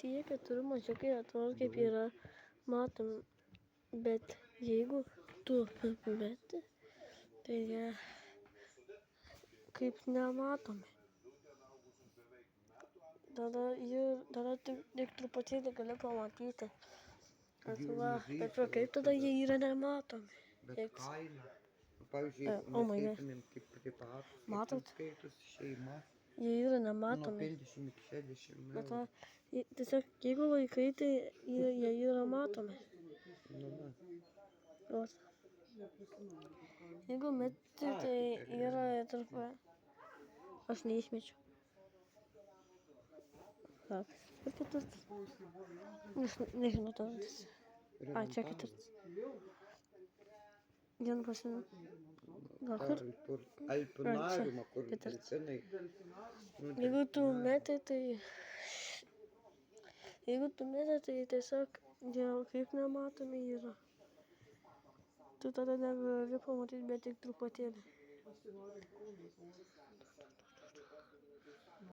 tie keturi mažiukai atrodo kaip yra matomi, bet jeigu tu meti, tai jie kaip nematomi. Tada tik truputėlį gali pamatyti. Bet kaip tada jie yra nematomi? Bet kaime, pavyzdžiui, mes eitumėm kaip privatus, Matot? skaitosi šeima, Jie yra nuo nematomi. 50 iki 60 Bet eurų. tiesiog jeigu vaikai, tai jie yra matomi. Nu, va. Vat. Jeigu meti, tai yra tarp... Aš neišmečiau. Tak, ir ketvirtas. Nežinau, tas. Ai, čia ketvirtas. Vien pasimenu. Gal kur? Alpinariumą, kur Ketvirtas. delfinai. Jeigu tu meti, tai tiesiog jie kaip nematomi yra. Tu tada negali pamatyti, bet tik truputėlį.